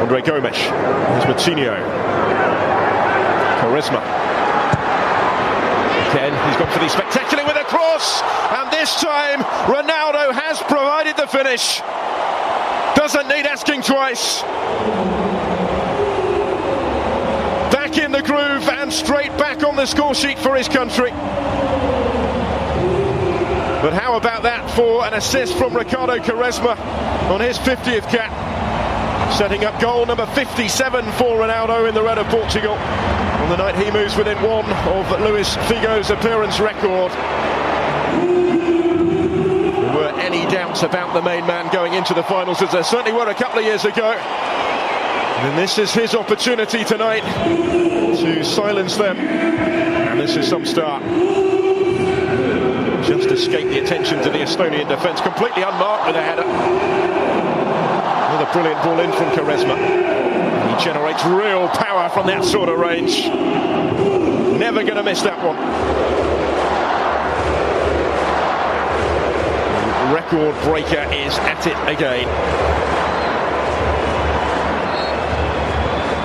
Andre Gomes. Here's Moutinho. Quaresma. Again, he's gone for the spectacular with a cross, and this time Ronaldo has provided the finish. Doesn't need asking twice. Back in the groove and straight back on the score sheet for his country. But how about that for an assist from Ricardo Quaresma on his 50th cap, setting up goal number 57 for Ronaldo in the red of Portugal on the night he moves within one of Luis Figo's appearance record. There were any doubts about the main man going into the finals, as there certainly were a couple of years ago. And this is his opportunity tonight to silence them, and this is some start. Just escaped the attention to the Estonian defence, completely unmarked with a header. Another brilliant ball in from Quaresma. He generates real power from that sort of range. Never going to miss that one. The record breaker is at it again.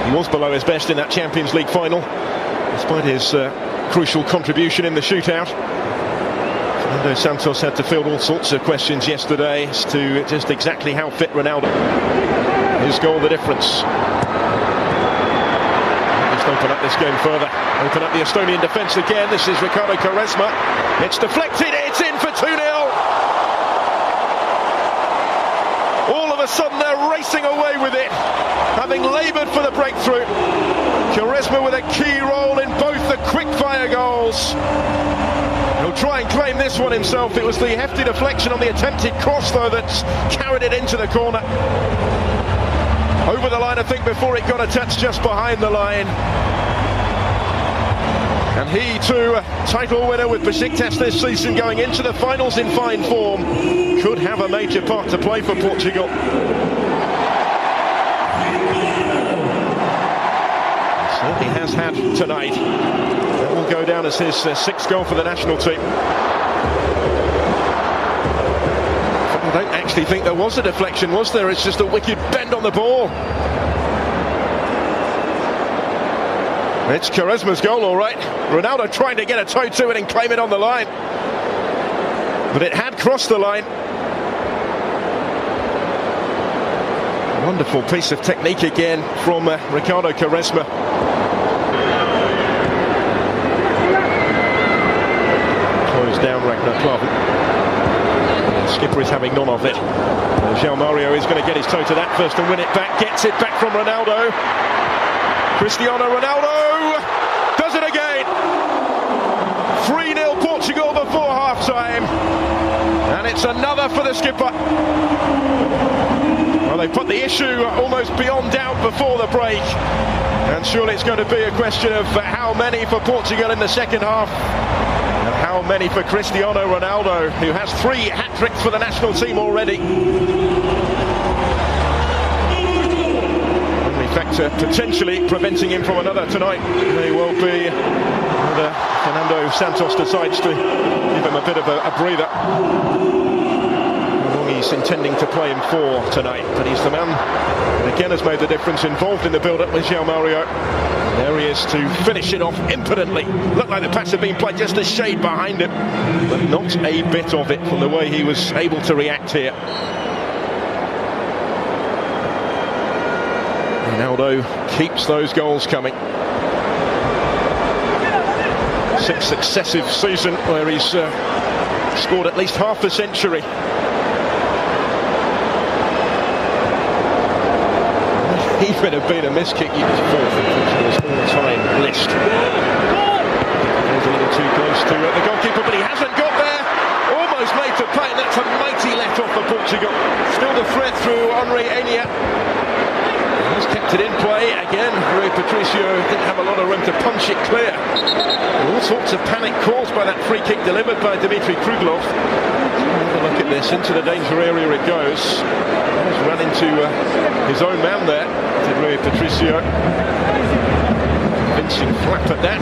He was below his best in that Champions League final, despite his crucial contribution in the shootout. Fernando Santos had to field all sorts of questions yesterday as to just exactly how fit Ronaldo. His goal, the difference. Just open up this game further. Open up the Estonian defence again. This is Ricardo Quaresma. It's deflected. It's in for 2-0. All of a sudden they're racing away with it, having laboured for the breakthrough. Quaresma with a key role in both the quick-fire goals. He'll try and claim this one himself. It was the hefty deflection on the attempted cross, though, that's carried it into the corner. Over the line, I think, before it got a touch just behind the line. And he, too, a title winner with Besiktas this season, going into the finals in fine form, could have a major part to play for Portugal. He certainly has had tonight. That will go down as his sixth goal for the national team. I don't actually think there was a deflection, was there? It's just a wicked bend on the ball. It's Quaresma's goal, all right. Ronaldo trying to get a toe to it and claim it on the line. But it had crossed the line. Wonderful piece of technique again from Ricardo Quaresma. Closed down Ragnar Klavan. Skipper is having none of it. João Mario is going to get his toe to that first and win it back. Gets it back from Ronaldo. Cristiano Ronaldo does it again. 3-0 Portugal before half-time. And it's another for the skipper. Well, they put the issue almost beyond doubt before the break. And surely it's going to be a question of how many for Portugal in the second half. And how many for Cristiano Ronaldo, who has 3 hat-tricks for the national team already. Only factor potentially preventing him from another tonight may well be whether Fernando Santos decides to give him a bit of a breather. How long he's intending to play him for tonight, but he's the man that again has made the difference, involved in the build-up with João Mario. There he is to finish it off impotently. Looked like the pass had been played just a shade behind him, but not a bit of it from the way he was able to react here. Ronaldo keeps those goals coming. 6th successive season where he's scored at least half a century. Even have been a miss kick. He was 4th in Portugal's all-time list. He's a little too close to the goalkeeper, but he hasn't got there. Almost made to pay, and that's a mighty let off for Portugal. Still the threat through Henri Enya. He's kept it in play. Again, Rui Patricio didn't have a lot of room to punch it clear. All sorts of panic caused by that free kick delivered by Dmitry Kruglov. Have a look at this. Into the danger area it goes. He's run into his own man there, did Rui Patricio. Convincing flap at that.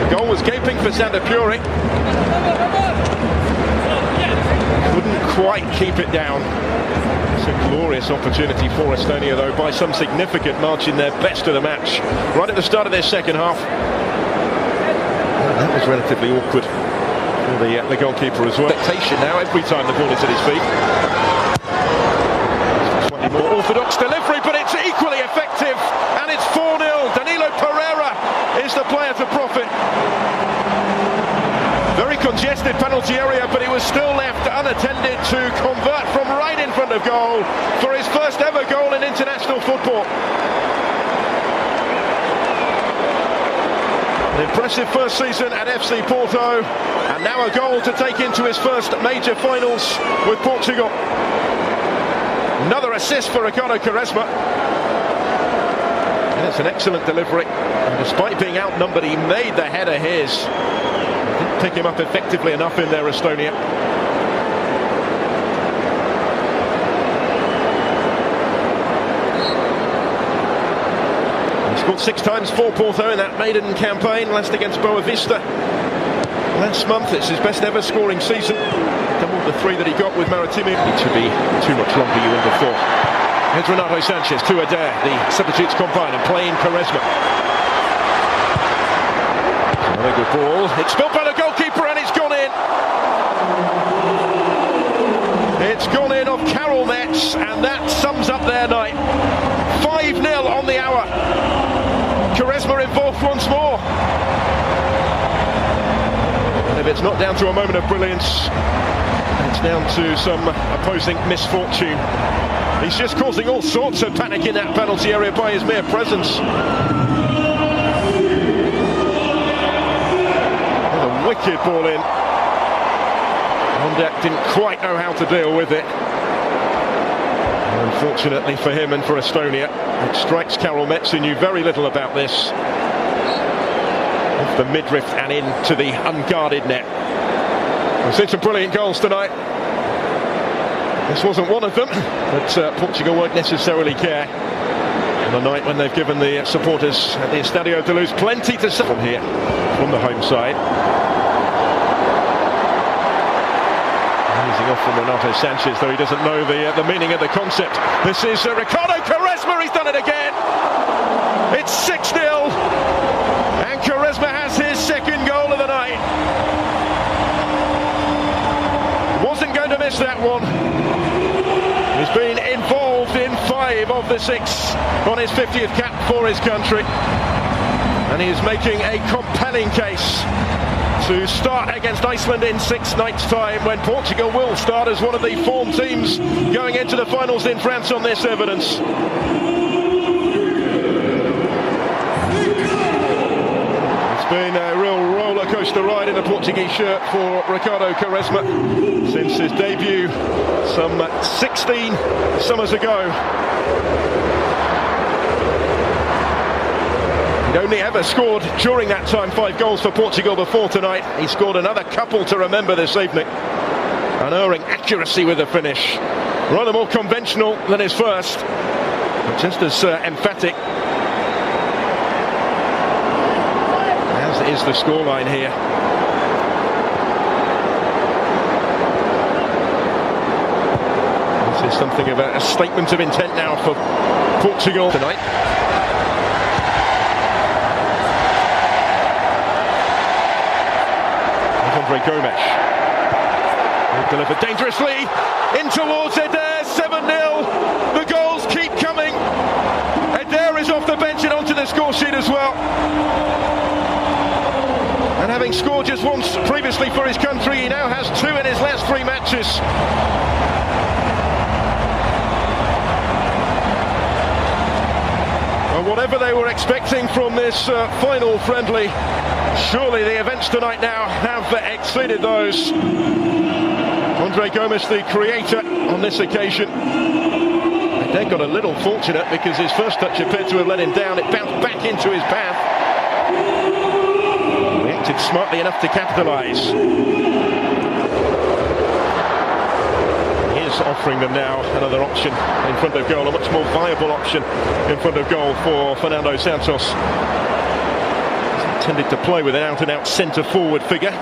The goal was gaping for Sander Puri. Couldn't quite keep it down. It's a glorious opportunity for Estonia, though, by some significant margin, their best of the match right at the start of their second half. That was relatively awkward for the goalkeeper as well. Expectation now every time the ball is at his feet. Slightly more orthodox delivery, but it's equally effective, and it's 4-0. Danilo Pereira is the player to profit. Very congested penalty area, but he was still left unattended to convert from right in front of goal for his first ever goal in international football. An impressive first season at FC Porto, and now a goal to take into his first major finals with Portugal. Another assist for Ricardo Quaresma. And it's an excellent delivery. And despite being outnumbered, he made the header his. Didn't pick him up effectively enough in there, Estonia. He scored 6 times for Porto in that maiden campaign, last against Boa Vista last month. It's his best ever scoring season. Double the 3 that he got with Maritime. It should be too much longer, you would have thought. Here's Renato Sanchez to Adair. The substitutes combine and play in Quaresma. Another good ball. It's spilled by the goalkeeper and it's gone in. It's gone in off Karol Metz, and that sums up their night. 5-0 on the hour. Quaresma involved once more. And if it's not down to a moment of brilliance, it's down to some opposing misfortune. He's just causing all sorts of panic in that penalty area by his mere presence. What a wicked ball in. Honda didn't quite know how to deal with it. Unfortunately for him and for Estonia, it strikes Karol Metz, who knew very little about this. Off the midriff and into the unguarded net. We've seen some brilliant goals tonight. This wasn't one of them, but Portugal won't necessarily care on a night when they've given the supporters at the Estadio de Luz plenty to say from here, from the home side. Easing off from Renato Sanchez, though he doesn't know the meaning of the concept. This is Ricardo Quaresma, he's done it again! It's 6-0, and Quaresma has his second goal of the night. Wasn't going to miss that one. He's been involved in 5 of the 6 on his 50th cap for his country, and he is making a compelling case to start against Iceland in 6 nights' time, when Portugal will start as one of the form teams going into the finals in France on this evidence. It's been a real roller coaster ride in a Portuguese shirt for Ricardo Quaresma since his debut some 16 summers ago. He'd only ever scored during that time 5 goals for Portugal before tonight. He scored another couple to remember this evening. Unerring accuracy with the finish. Rather more conventional than his first, but just as emphatic. As is the scoreline here. This is something of a statement of intent now for Portugal tonight. Gomes. Delivered dangerously in towards Adair. 7-0. The goals keep coming. Adair is off the bench and onto the score sheet as well. And having scored just once previously for his country, he now has 2 in his last 3 matches. And whatever they were expecting from this final friendly, surely the events tonight now have exceeded those. Andre Gomes, the creator on this occasion. They got a little fortunate because his first touch appeared to have let him down. It bounced back into his path. He acted smartly enough to capitalise. He is offering them now another option in front of goal, a much more viable option in front of goal for Fernando Santos. Tended to play with an out-and-out centre-forward figure.